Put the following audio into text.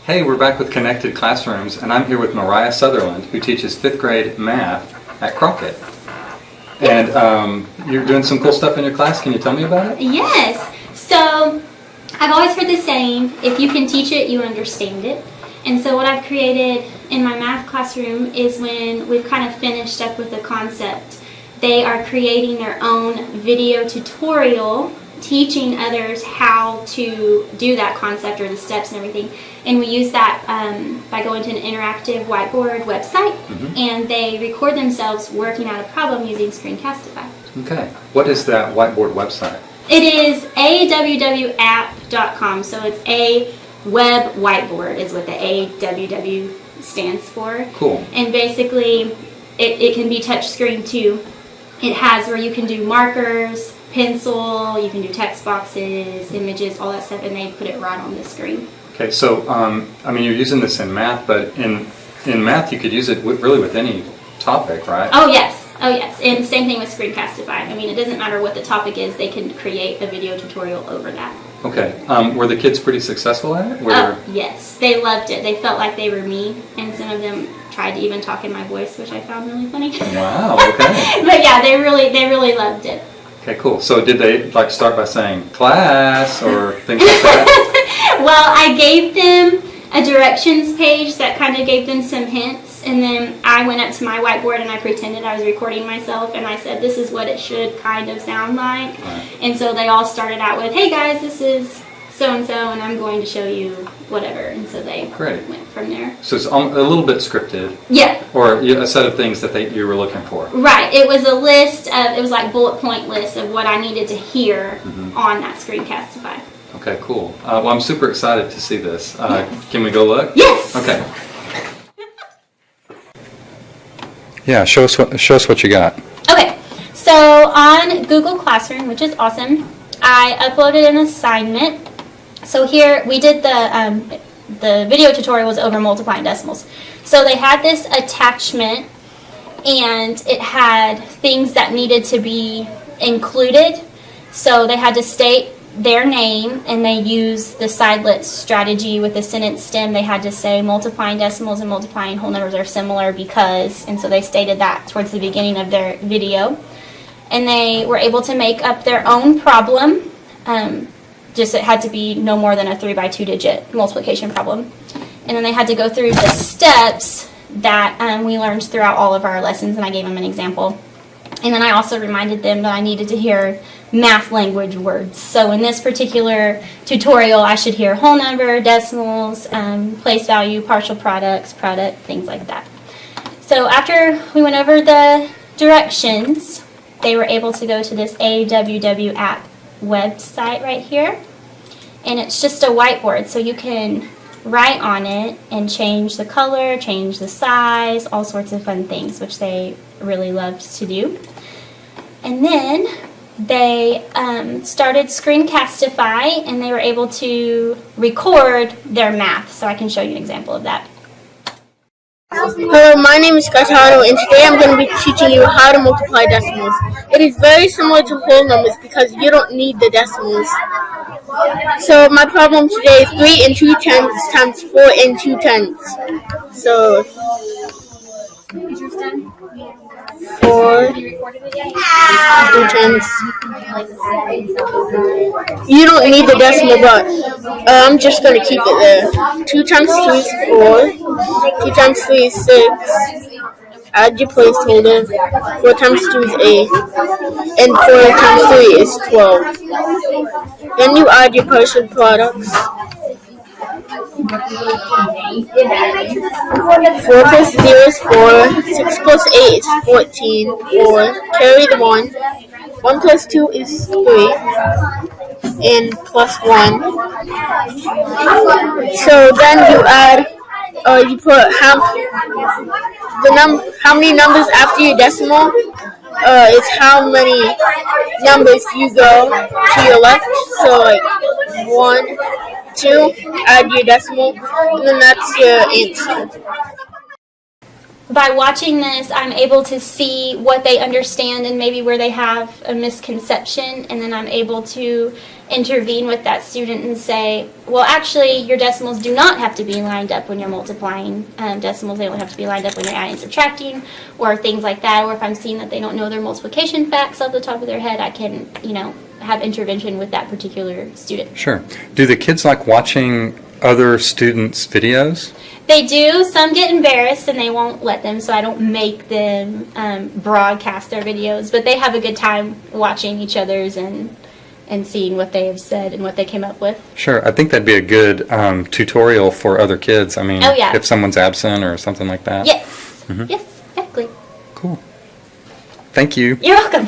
Hey, we're back with Connected Classrooms, and I'm here with Mariah Sutherland, who teaches 5th grade math at Crockett. And you're doing some cool stuff in your class. Can you tell me about it? Yes. So I've always heard the saying, if you can teach it, you understand it. And so what I've created in my math classroom is when we've kind of finished up with the concept, they are creating their own video tutorial teaching others how to do that concept or the steps and everything. And we use that by going to an interactive whiteboard website, and they record themselves working out a problem using Screencastify. Okay. What is that whiteboard website? It is awwapp.com, so it's a web whiteboard is what the AWW stands for. Cool. And basically, it can be touch screen too. It has where you can do markers, pencil, you can do text boxes, images, all that stuff, and they put it right on the screen. Okay, so I mean, you're using this in math, but in math you could use it really with any topic, right? Oh yes, and same thing with Screencastify. I mean, it doesn't matter what the topic is; they can create a video tutorial over that. Okay, were the kids pretty successful at it? Yes, they loved it. They felt like they were me, and some of them tried to even talk in my voice, which I found really funny. Wow. Okay. But yeah, they really loved it. Okay, cool. So did they like start by saying class or things like that? Well, I gave them a directions page that kind of gave them some hints, and then I went up to my whiteboard and I pretended I was recording myself, and I said, this is what it should kind of sound like. Right. And so they all started out with, hey guys, this is so-and-so, and I'm going to show you whatever. And so they went from there. So it's a little bit scripted. Yeah. Or a set of things that you were looking for. Right. It was a list of, it was like bullet point list of what I needed to hear on that Screencastify. Okay, cool. Well, I'm super excited to see this. Yes. Can we go look? Yes. Okay. Yeah, show us what you got. Okay. So on Google Classroom, which is awesome, I uploaded an assignment. So here we did the video tutorial was over multiplying decimals. So they had this attachment, and it had things that needed to be included. So they had to state their name, and they used the sidelet strategy with the sentence stem. They had to say multiplying decimals and multiplying whole numbers are similar because, and so they stated that towards the beginning of their video. And they were able to make up their own problem. Just it had to be no more than a 3 by 2 digit multiplication problem. And then they had to go through the steps that we learned throughout all of our lessons, and I gave them an example. And then I also reminded them that I needed to hear math language words. So in this particular tutorial, I should hear whole number, decimals, place value, partial products, product, things like that. So after we went over the directions, they were able to go to this AWW app website right here. And it's just a whiteboard, so you can write on it and change the color, change the size, all sorts of fun things, which they really loved to do. And then they started Screencastify, and they were able to record their math. So I can show you an example of that. Hello, my name is Gaetano, and today I'm going to be teaching you how to multiply decimals. It is very similar to whole numbers because you don't need the decimals. So my problem today is 3 and 2 tenths times 4 and 2 tenths. So 4 2 tenths. You don't need the decimal, but I'm just going to keep it there. 2 times 2 is 4. 2 times 3 is 6. Add your placeholder. 4 times 2 is 8. And 4 times 3 is 12. Then you add your partial products. 4 plus 0 is 4. 6 plus 8 is 14. 4. Carry the 1. 1 plus 2 is 3. And plus 1. So then you add, you put how many numbers after your decimal. It's how many numbers you go to your left. So like 1, 2, add your decimal, and then that's your answer. By watching this, I'm able to see what they understand and maybe where they have a misconception, and then I'm able to intervene with that student and say, well, actually, your decimals do not have to be lined up when you're multiplying decimals. They only have to be lined up when you're adding, subtracting, or things like that. Or if I'm seeing that they don't know their multiplication facts off the top of their head, I can, have intervention with that particular student. Sure. Do the kids like watching other students' videos? They do. Some get embarrassed and they won't let them, so I don't make them broadcast their videos. But they have a good time watching each other's and seeing what they have said and what they came up with. Sure. I think that'd be a good tutorial for other kids. I mean, Oh, yeah. if someone's absent or something like that. Yes. Yes, exactly. Cool. Thank you. You're welcome.